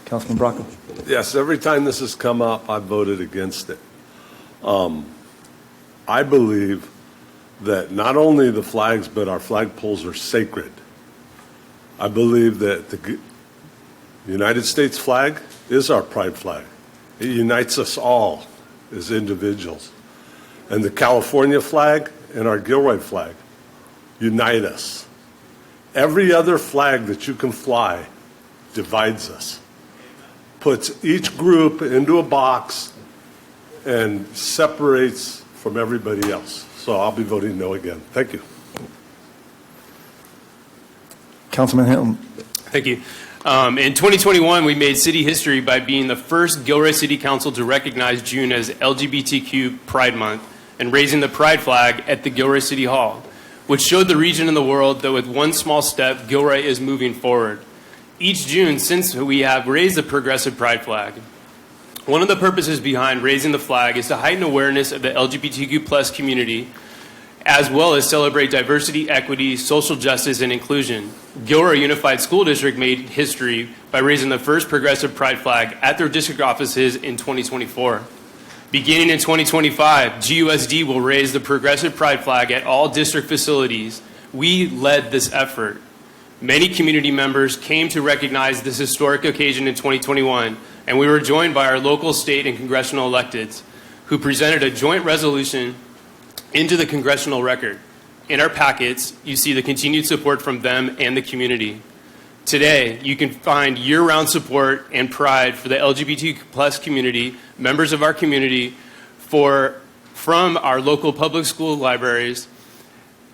Councilman Bracco. Yes, every time this has come up, I've voted against it. I believe that not only the flags, but our flagpoles are sacred. I believe that the United States flag is our pride flag. It unites us all as individuals. And the California flag and our Gilroy flag unite us. Every other flag that you can fly divides us, puts each group into a box and separates from everybody else. So I'll be voting no again. Thank you. Councilman Hilton. Thank you. In 2021, we made city history by being the first Gilroy City Council to recognize June as LGBTQ Pride Month and raising the pride flag at the Gilroy City Hall, which showed the region and the world that with one small step, Gilroy is moving forward. Each June since, we have raised the progressive pride flag. One of the purposes behind raising the flag is to heighten awareness of the LGBTQ plus community, as well as celebrate diversity, equity, social justice, and inclusion. Gilroy Unified School District made history by raising the first progressive pride flag at their district offices in 2024. Beginning in 2025, GUSD will raise the progressive pride flag at all district facilities. We led this effort. Many community members came to recognize this historic occasion in 2021, and we were joined by our local, state, and congressional electeds, who presented a joint resolution into the Congressional Record. In our packets, you see the continued support from them and the community. Today, you can find year-round support and pride for the LGBTQ plus community, members of our community, from our local public school libraries,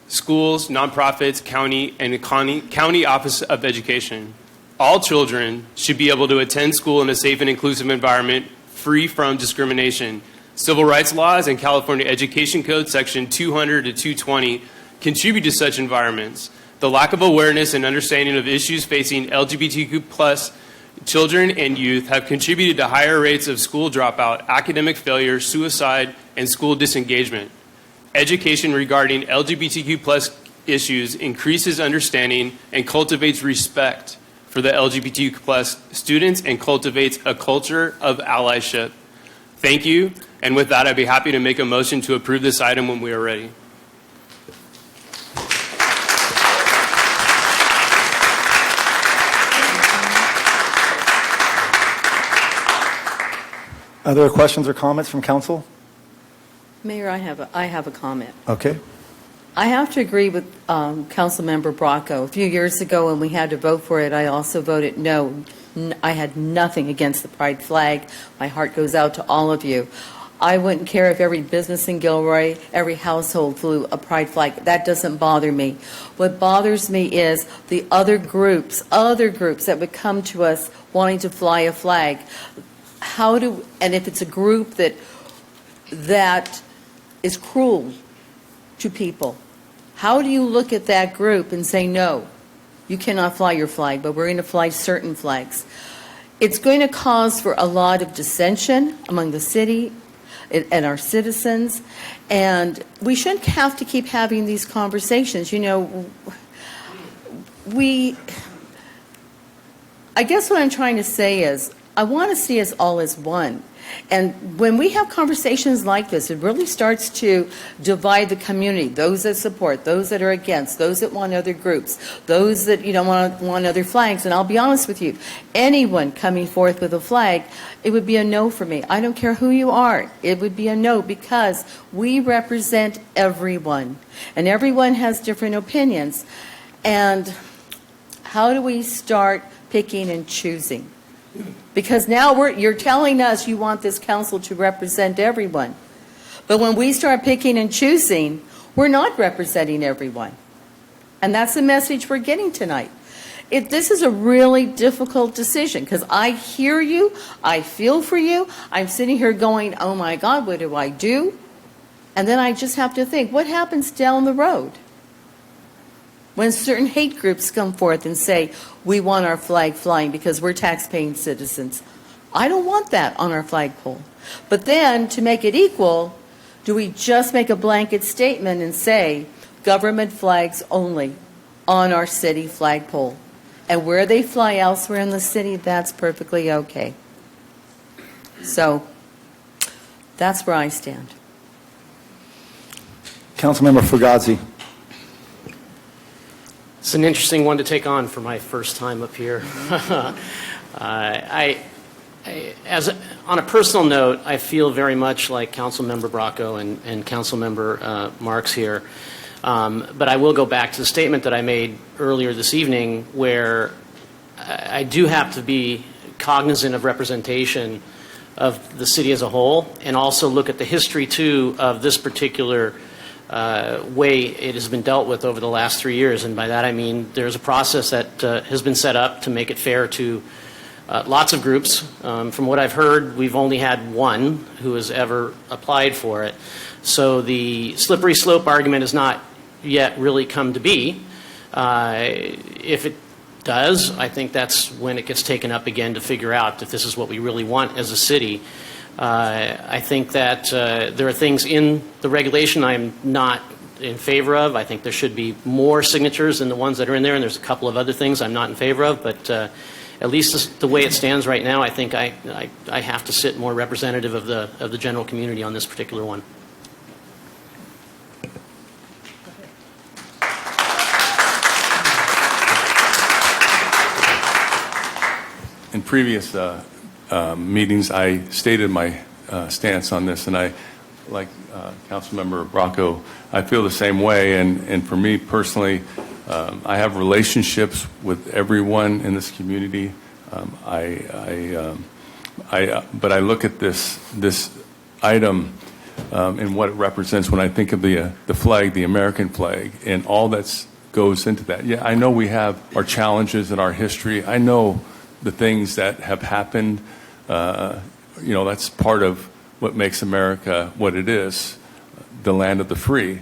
schools, nonprofits, county, and county Office of Education. All children should be able to attend school in a safe and inclusive environment, free from discrimination. Civil rights laws and California Education Code Section 200 to 220 contribute to such environments. The lack of awareness and understanding of issues facing LGBTQ plus children and youth have contributed to higher rates of school dropout, academic failure, suicide, and school disengagement. Education regarding LGBTQ plus issues increases understanding and cultivates respect for the LGBTQ plus students and cultivates a culture of allyship. Thank you. And with that, I'd be happy to make a motion to approve this item when we are ready. Other questions or comments from council? Mayor, I have a comment. Okay. I have to agree with Councilmember Bracco. A few years ago when we had to vote for it, I also voted no. I had nothing against the pride flag. My heart goes out to all of you. I wouldn't care if every business in Gilroy, every household flew a pride flag. That doesn't bother me. What bothers me is the other groups that would come to us wanting to fly a flag. And if it's a group that is cruel to people, how do you look at that group and say, no, you cannot fly your flag, but we're going to fly certain flags? It's going to cause for a lot of dissension among the city and our citizens, and we shouldn't have to keep having these conversations. You know, I guess what I'm trying to say is I want to see us all as one. And when we have conversations like this, it really starts to divide the community, those that support, those that are against, those that want other groups, those that want other flags. And I'll be honest with you, anyone coming forth with a flag, it would be a no for me. I don't care who you are. It would be a no because we represent everyone. And everyone has different opinions. And how do we start picking and choosing? Because now you're telling us you want this council to represent everyone. But when we start picking and choosing, we're not representing everyone. And that's the message we're getting tonight. This is a really difficult decision because I hear you, I feel for you. I'm sitting here going, oh my God, what do I do? And then I just have to think, what happens down the road? When certain hate groups come forth and say, we want our flag flying because we're tax-paying citizens. I don't want that on our flagpole. But then, to make it equal, do we just make a blanket statement and say, government flags only on our city flagpole? And where they fly elsewhere in the city, that's perfectly okay. So that's where I stand. Councilmember Fugazi. It's an interesting one to take on for my first time up here. On a personal note, I feel very much like Councilmember Bracco and Councilmember Marks here. But I will go back to the statement that I made earlier this evening, where I do have to be cognizant of representation of the city as a whole, and also look at the history, too, of this particular way it has been dealt with over the last 3 years. And by that I mean there's a process that has been set up to make it fair to lots of groups. From what I've heard, we've only had one who has ever applied for it. So the slippery slope argument has not yet really come to be. If it does, I think that's when it gets taken up again to figure out if this is what we really want as a city. I think that there are things in the regulation I'm not in favor of. I think there should be more signatures than the ones that are in there, and there's a couple of other things I'm not in favor of. But at least the way it stands right now, I think I have to sit more representative of the general community on this particular one. In previous meetings, I stated my stance on this, and I, like Councilmember Bracco, I feel the same way. And for me personally, I have relationships with everyone in this community. But I look at this item and what it represents when I think of the flag, the American flag, and all that goes into that. Yeah, I know we have our challenges in our history. I know the things that have happened. That's part of what makes America what it is, the land of the free.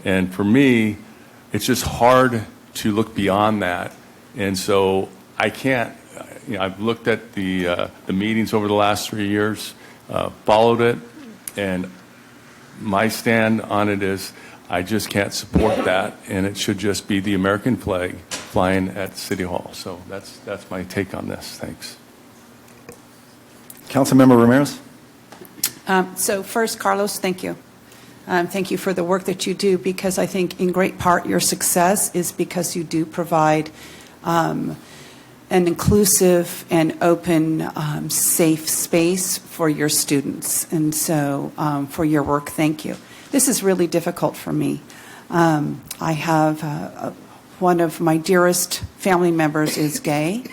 And for me, it's just hard to look beyond that. And so I can't, I've looked at the meetings over the last 3 years, followed it, and my stand on it is I just can't support that, and it should just be the American flag flying at City Hall. So that's my take on this. Thanks. Councilmember Ramirez. So first, Carlos, thank you. Thank you for the work that you do, because I think in great part your success is because you do provide an inclusive and open, safe space for your students. And so for your work, thank you. This is really difficult for me. I have one of my dearest family members is gay,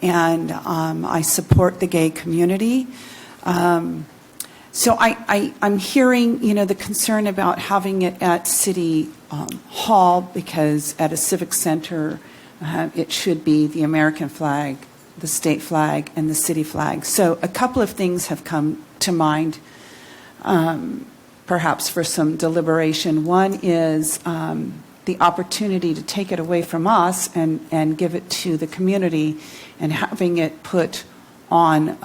and I support the gay community. So I'm hearing, the concern about having it at City Hall, because at a civic center, it should be the American flag, the state flag, and the city flag. So a couple of things have come to mind, perhaps for some deliberation. One is the opportunity to take it away from us and give it to the community, and having it put on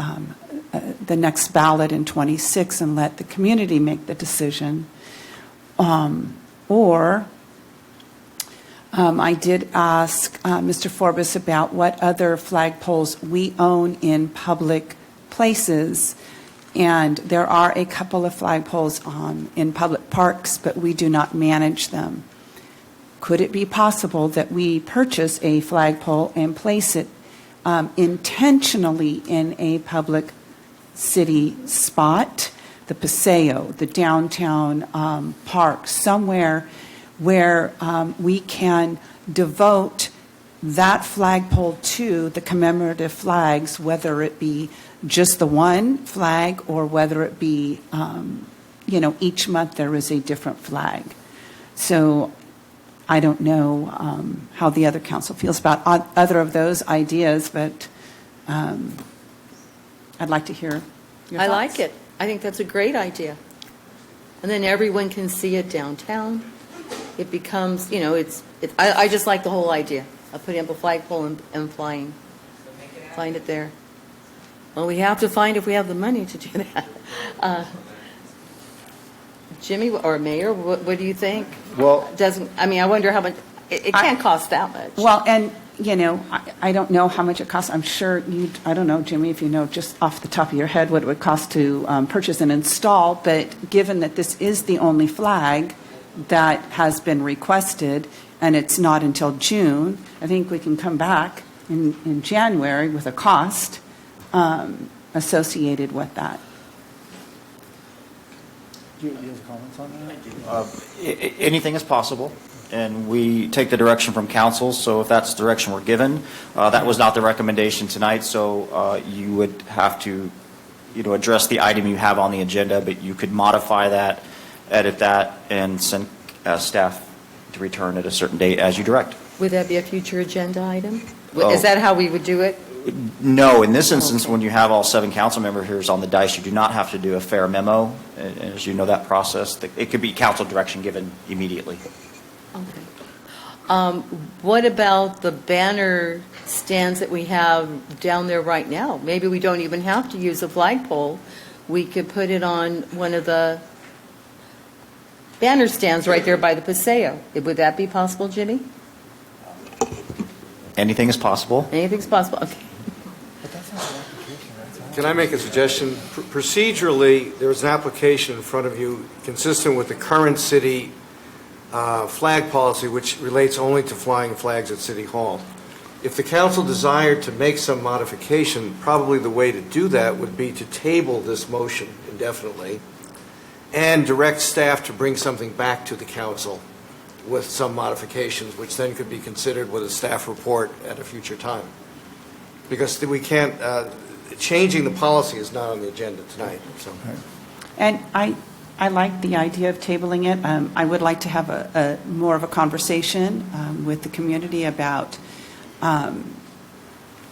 the next ballot in 26 and let the community make the decision. Or I did ask Mr. Forbes about what other flagpoles we own in public places, and there are a couple of flagpoles in public parks, but we do not manage them. Could it be possible that we purchase a flagpole and place it intentionally in a public city spot, the Paseo, the downtown park, somewhere where we can devote that flagpole to the commemorative flags, whether it be just the one flag or whether it be, each month there is a different flag. So I don't know how the other council feels about other of those ideas, but I'd like to hear your I thoughts. like it. I think that's a great idea. And then everyone can see it downtown. It becomes, I just like the whole idea of putting up a flagpole and flying it there. Well, we have to find if we have the money to do that. Jimmy or Mayor, what do you think? Well, I wonder how much, it can't cost that much. Well, and, you know, I don't know how much it costs. I'm sure you, I don't know, Jimmy, if you know just off the top of your head what it would cost to purchase and install, but given that this is the only flag that has been requested and it's not until June, I think we can come back in January with a cost associated with that. Do you have comments on that? Anything is possible, and we take the direction from council, so if that's the direction we're given, that was not the recommendation tonight, so you would have to, address the item you have on the agenda, but you could modify that, edit that, and send staff to return at a certain date as you direct. Would that be a future agenda item? Oh. Is that how we would do it? No, in this instance, when you have all 7 council members on the dais, you do not have to do a fair memo, and as you know that process, it could be council direction given immediately. Okay. What about the banner stands that we have down there right now? Maybe we don't even have to use a flagpole. We could put it on one of the banner stands right there by the Paseo. Would that be possible, Jimmy? Anything is possible. Anything's possible. Okay. Can I make a suggestion? Procedurally, there's an application in front of you consistent with the current city flag policy, which relates only to flying flags at City Hall. If the council desired to make some modification, probably the way to do that would be to table this motion indefinitely and direct staff to bring something back to the council with some modifications, which then could be considered with a staff report at a future time. Because we can't, changing the policy is not on the agenda tonight. So. And I like the idea of tabling it. I would like to have a more of a conversation with the community about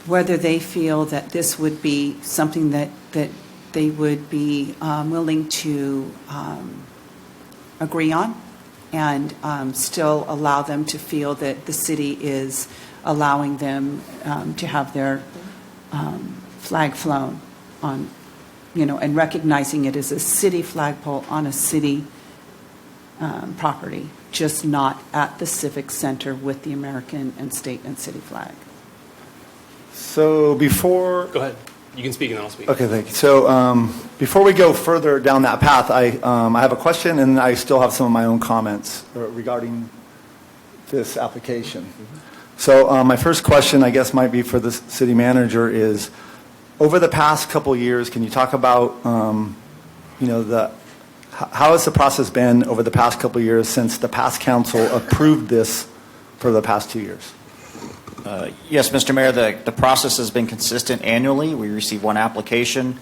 whether they feel that this would be something that they would be willing to agree on and still allow them to feel that the city is allowing them to have their flag flown on, and recognizing it as a city flagpole on a city property, just not at the Civic Center with the American and state and city flag. So before... Go ahead. You can speak and then I'll speak. Okay, thank you. So before we go further down that path, I have a question, and I still have some of my own comments regarding this application. So my first question, I guess, might be for the city manager is, over the past couple of years, can you talk about, how has the process been over the past couple of years since the past council approved this for the past 2 years? Yes, Mr. Mayor, the process has been consistent annually. We receive one application.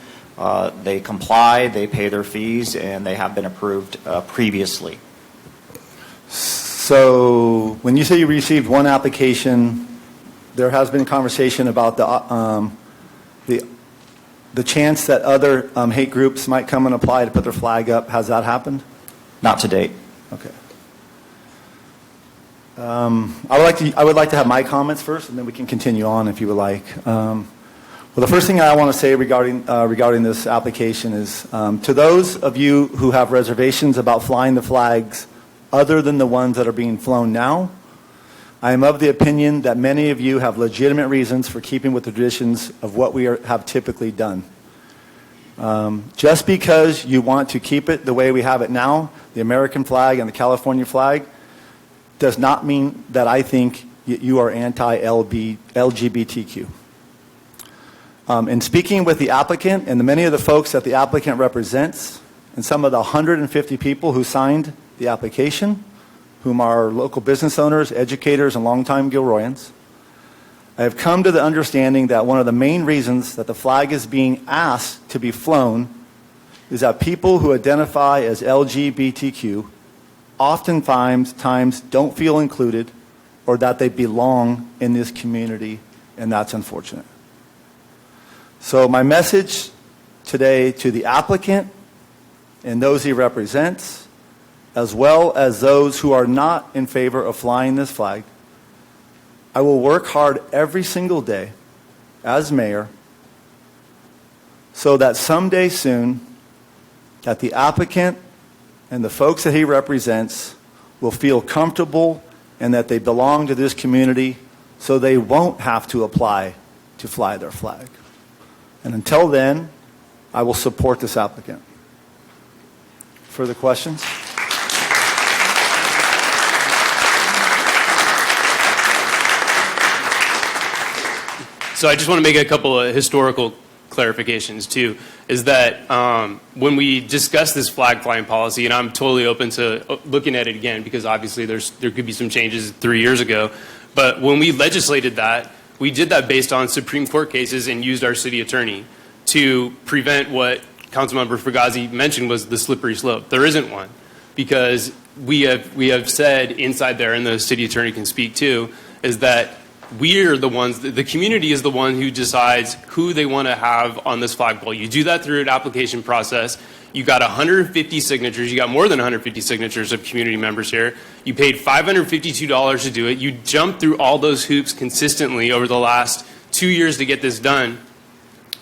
They comply, they pay their fees, and they have been approved previously. So when you say you received one application, there has been conversation about the chance that other hate groups might come and apply to put their flag up. Has that happened? Not to date. Okay. I would like to have my comments first, and then we can continue on if you would like. Well, the first thing I want to say regarding this application is to those of you who have reservations about flying the flags other than the ones that are being flown now, I am of the opinion that many of you have legitimate reasons for keeping with the traditions of what we have typically done. Just because you want to keep it the way we have it now, the American flag and the California flag, does not mean that I think you are anti-LGBTQ. In speaking with the applicant and many of the folks that the applicant represents, and some of the 150 people who signed the application, whom are local business owners, educators, and longtime Gilroyans, I have come to the understanding that one of the main reasons that the flag is being asked to be flown is that people who identify as LGBTQ oftentimes don't feel included or that they belong in this community, and that's unfortunate. So my message today to the applicant and those he represents, as well as those who are not in favor of flying this flag, I will work hard every single day as mayor so that someday soon that the applicant and the folks that he represents will feel comfortable and that they belong to this community so they won't have to apply to fly their flag. And until then, I will support this applicant. Further questions? So I just want to make a couple of historical clarifications too, is that when we discussed this flag flying policy, and I'm totally open to looking at it again because obviously there could be some changes 3 years ago, but when we legislated that, we did that based on Supreme Court cases and used our city attorney to prevent what Councilmember Fugazi mentioned was the slippery slope. There isn't one because we have said inside there, and the city attorney can speak too, is that we're the ones, the community is the one who decides who they want to have on this flagpole. You do that through an application process. You got 150 signatures. You got more than 150 signatures of community members here. You paid $552 to do it. You jumped through all those hoops consistently over the last 2 years to get this done.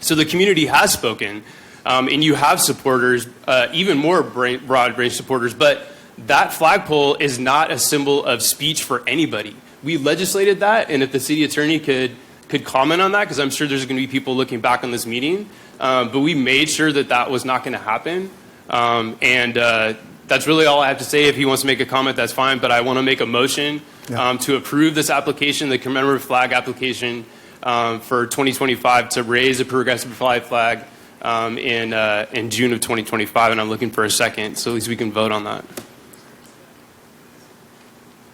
So the community has spoken, and you have supporters, even more broad-range supporters, but that flagpole is not a symbol of speech for anybody. We legislated that, and if the city attorney could comment on that, because I'm sure there's going to be people looking back on this meeting, but we made sure that that was not going to happen. That's really all I have to say. If he wants to make a comment, that's fine, but I want to make a motion to approve this application, the commemorative flag application for 2025 to raise a progressive flag in June of 2025, and I'm looking for a second, so at least we can vote on that.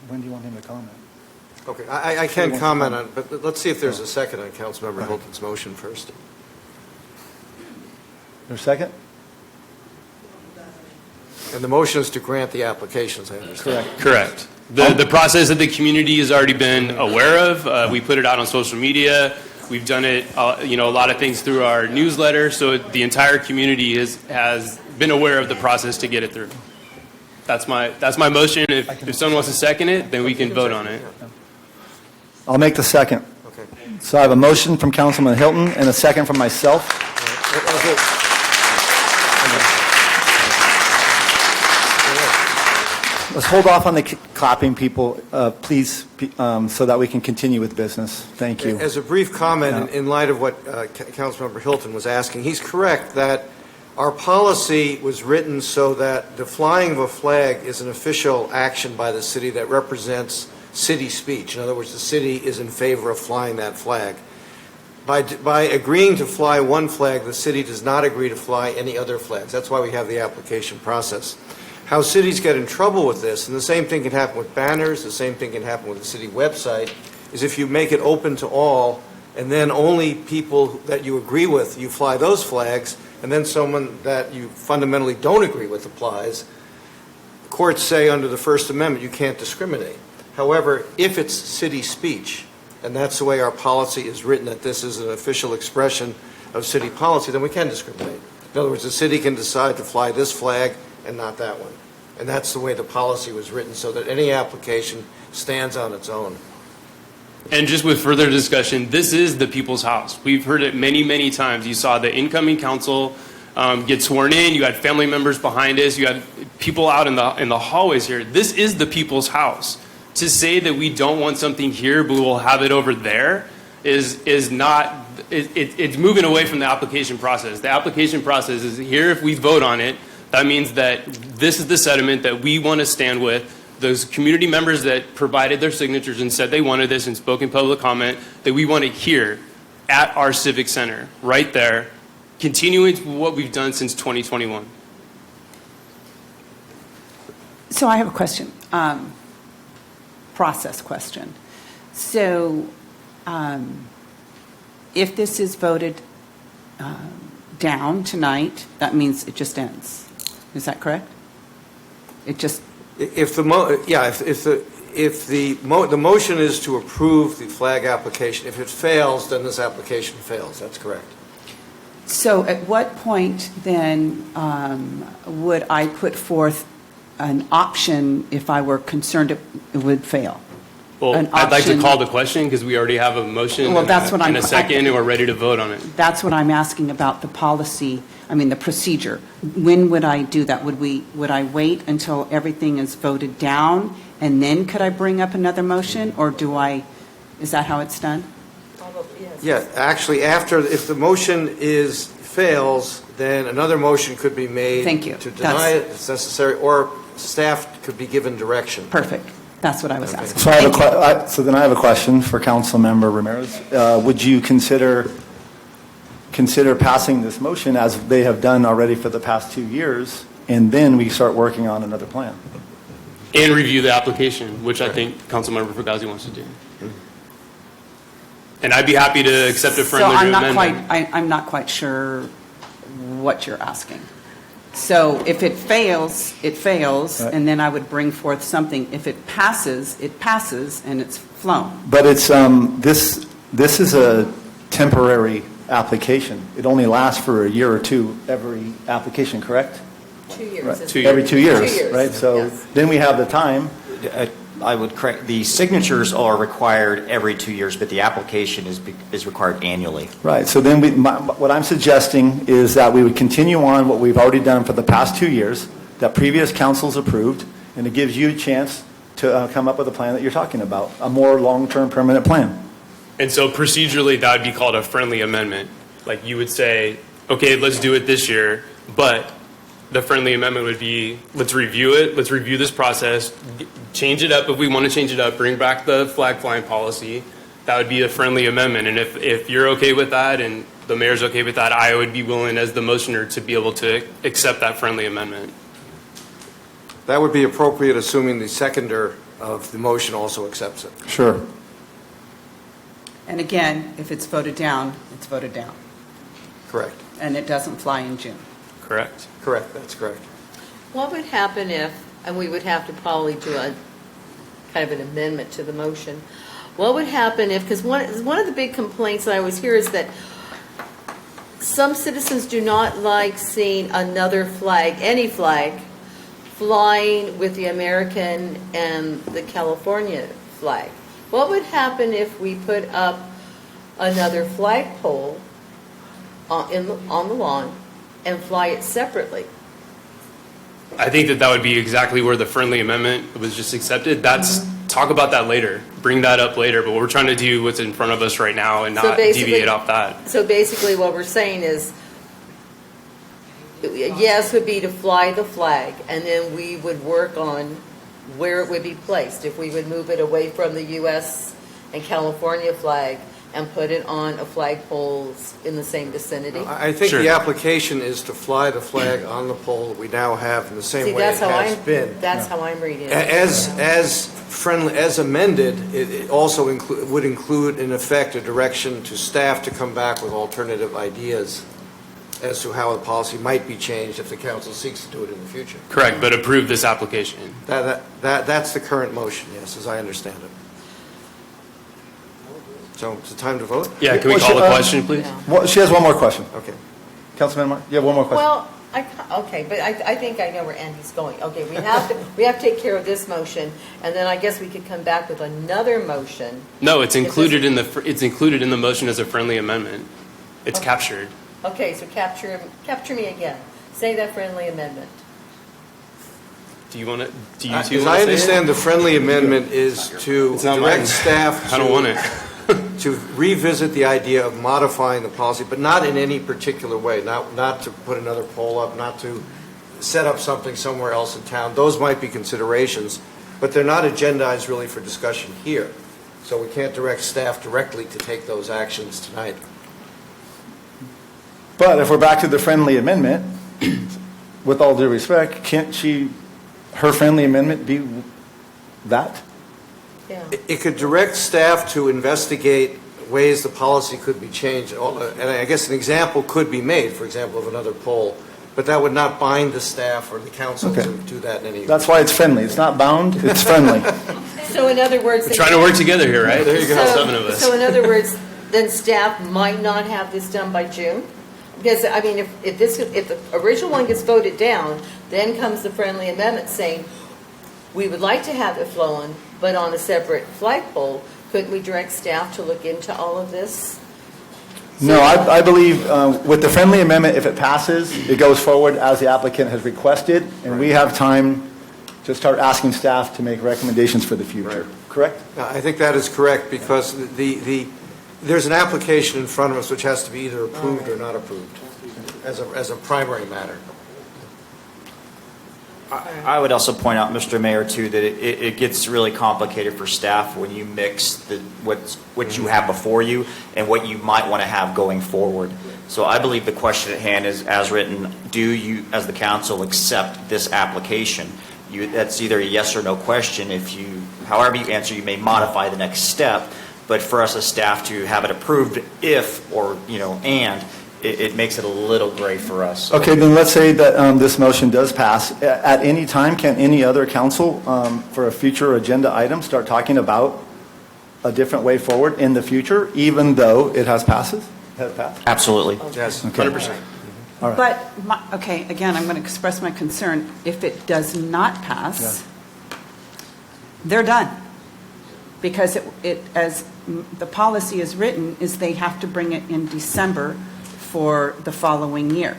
When do you want him to comment? Okay, I can comment on it, but let's see if there's a second on Councilmember Hilton's motion first. There's a second? And the motion is to grant the applications, I understand. Correct. The process that the community has already been aware of. We put it out on social media. We've done it, a lot of things through our newsletter. So the entire community has been aware of the process to get it through. That's my motion. If someone wants to second it, then we can vote on it. I'll make the second. Okay. So I have a motion from Councilman Hilton and a second from myself. Let's hold off on the clapping, people, please, so that we can continue with business. Thank you. As a brief comment, in light of what Councilmember Hilton was asking, he's correct that our policy was written so that the flying of a flag is an official action by the city that represents city speech. In other words, the city is in favor of flying that flag. By agreeing to fly one flag, the city does not agree to fly any other flags. That's why we have the application process. How cities get in trouble with this, and the same thing can happen with banners, the same thing can happen with the city website, is if you make it open to all, and then only people that you agree with, you fly those flags, and then someone that you fundamentally don't agree with applies. Courts say under the First Amendment you can't discriminate. However, if it's city speech, and that's the way our policy is written, that this is an official expression of city policy, then we can discriminate. In other words, the city can decide to fly this flag and not that one. And that's the way the policy was written, so that any application stands on its own. And just with further discussion, this is the people's house. We've heard it many, many times. You saw the incoming council get sworn in. You had family members behind us. You had people out in the hallways here. This is the people's house. To say that we don't want something here, but we'll have it over there, is not. It's moving away from the application process. The application process is here. If we vote on it, that means that this is the sentiment that we want to stand with. Those community members that provided their signatures and said they wanted this and spoke in public comment, that we want to hear at our civic center, right there, continuing what we've done since 2021. So I have a question, process question. So if this is voted down tonight, that means it just ends. Is that correct? It just... If the motion is to approve the flag application, if it fails, then this application fails. That's correct. So at what point then would I put forth an option if I were concerned it would fail? Well, I'd like to call the question because we already have a motion and a second, and we're ready to vote on it. That's what I'm asking about the policy. I mean, the procedure. When would I do that? Would I wait until everything is voted down, and then could I bring up another motion, or do I Is that how it's done? Probably, yes. Yeah, actually, if the motion fails, then another motion could be made. Thank you. To deny it if it's necessary, or staff could be given direction. Perfect. That's what I was asking. So, Thank you. so then I have a question for Councilmember Ramirez. Would you consider passing this motion as they have done already for the past 2 years, and then we start working on another plan? And review the application, which I think Councilmember Fugazi wants to do. And I'd be happy to accept a friendly So amendment. I'm not quite sure what you're asking. So if it fails, it fails, Right. and then I would bring forth something. If it passes, and it's flown. But it's, this is a temporary application. It only lasts for a year or two every application, correct? 2 years. Right. isn't 2 it? years. Every 2 years, 2 years, right? So yes. then we have the time. I would correct, the signatures are required every 2 years, but the application is required annually. Right, so then what I'm suggesting is that we would continue on what we've already done for the past 2 years, that previous councils approved, and it gives you a chance to come up with a plan that you're talking about, a more long-term permanent plan. And so procedurally, that would be called a friendly amendment. Like you would say, okay, let's do it this year, but the friendly amendment would be, let's review it, let's review this process, change it up if we want to change it up, bring back the flag flying policy. That would be a friendly amendment. And if you're okay with that and the mayor's okay with that, I would be willing as the motioner to be able to accept that friendly amendment. That would be appropriate, assuming the seconder of the motion also accepts it. Sure. And again, if it's voted down, it's voted down. Correct. And it doesn't fly in June. Correct. Correct, that's correct. What would happen if, and we would have to probably do a kind of an amendment to the motion. What would happen if, because one of the big complaints that I always hear is that some citizens do not like seeing another flag, any flag, flying with the American and the California flag. What would happen if we put up another flagpole on the lawn and fly it separately? I think that would be exactly where the friendly amendment was just accepted. That's, talk about that later. Bring that up later. But we're trying to do what's in front of us right now and So not basically- deviate off that. So basically what we're saying is, yes would be to fly the flag, and then we would work on where it would be placed. If we would move it away from the U.S. and California flag and put it on a flagpole in the same vicinity. I think Sure. the application is to fly the flag on the pole that we now have in the same See, way it that's how has been. That's how I'm reading it. As amended, it also would include, in effect, a direction to staff to come back with alternative ideas as to how the policy might be changed if the council seeks to do it in the future. Correct, but approve this application. That's the current motion, yes, as I understand it. So, is it time to vote? Yeah, can we Well, call the should- question, please? No. Well, she has one more question. Okay. Councilman Mark, you have one more question? Well, okay, but I think I know where Andy's going. Okay, we have to take care of this motion, and then I guess we could come back with another motion. No, it's included in the motion as a friendly amendment. It's captured. Okay, so capture me again. Say that friendly amendment. Do you want to? Do you As two I want to say understand, it? the friendly amendment is to It's not direct mine. staff I don't want it. to revisit the idea of modifying the policy, but not in any particular way, not to put another pole up, not to set up something somewhere else in town. Those might be considerations, but they're not agendized really for discussion here. So we can't direct staff directly to take those actions tonight. But if we're back to the friendly amendment, with all due respect, can't her friendly amendment be that? Yeah. It could direct staff to investigate ways the policy could be changed, and I guess an example could be made, for example, of another poll, but that would not bind the staff or the council Okay. to do that in any way. That's why it's friendly. It's not bound, it's friendly. So in other words. We're trying to work together here, right? There you go. There's 7 of us. So in other words, then staff might not have this done by June? Because, I mean, if the original one gets voted down, then comes the friendly amendment saying, we would like to have it flown, but on a separate flagpole. Couldn't we direct staff to look into all of this? No, I believe with the friendly amendment, if it passes, it goes forward as the applicant has requested, and we have time to start asking staff to make recommendations for the future. correct? I think that is correct, because there's an application in front of us which has to be either approved or not approved as a primary matter. I would also point out, Mr. Mayor, too, that it gets really complicated for staff when you mix what you have before you and what you might want to have going forward. So I believe the question at hand is, as written, do you, as the council, accept this application? That's either a yes or no question. However you answer, you may modify the next step. But for us as staff to have it approved if, or, and, it makes it a little gray for us. Okay, then let's say that this motion does pass. At any time, can any other council, for a future agenda item, start talking about a different way forward in the future, even though it has passed? Absolutely. Yes, Okay. 100%. All right. But, okay, again, I'm going to express my concern. If it does not pass, they're done. Because as the policy is written, is they have to bring it in December for the following year.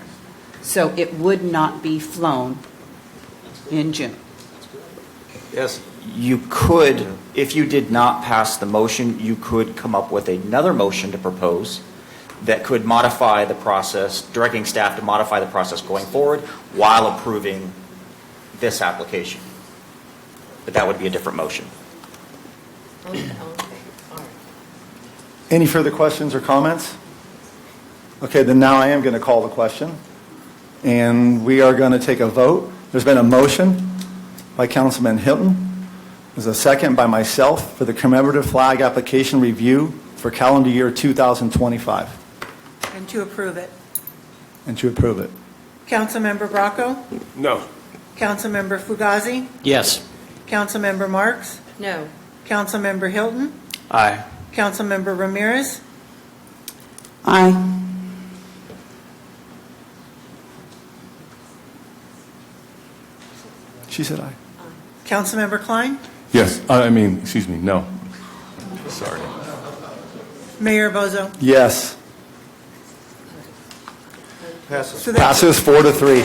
So it would not be flown in June. Yes. You could, if you did not pass the motion, you could come up with another motion to propose that could modify the process, directing staff to modify the process going forward while approving this application. But that would be a different motion. Okay, all right. Any further questions or comments? Okay, then now I am going to call the question, and we are going to take a vote. There's been a motion by Councilman Hilton. There's a second by myself for the commemorative flag application review for calendar year 2025. And to approve it. And to approve it. Councilmember Bracco? No. Councilmember Fugazi? Yes. Councilmember Marks? No. Councilmember Hilton? Aye. Councilmember Ramirez? Aye. She said aye. Councilmember Klein? Yes, excuse me, no. Sorry. Mayor Bozo? Yes. Passes. So that's Passes 4-3.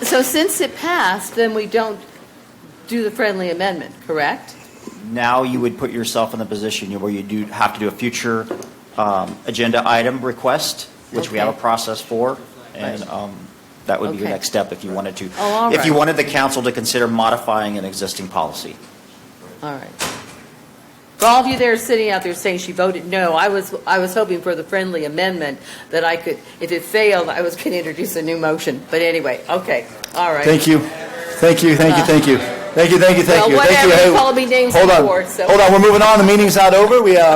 So since it passed, then we don't do the friendly amendment, correct? Now you would put yourself in the position where you do have to do a future agenda item request, which we have a Okay. process for, and that would be your Okay. next step if you wanted to. Oh, all If you right. wanted the council to consider modifying an existing policy. All right. For all of you that are sitting out there saying she voted no, I was hoping for the friendly amendment that I could, if it failed, I was going to introduce a new motion. But anyway, okay, all right. Thank you. Thank you, thank you, thank you. Thank you, thank you, thank Well, you. Thank whatever, you. you called me names Hold on. before, so. Hold on, we're moving on. The meeting's not over. We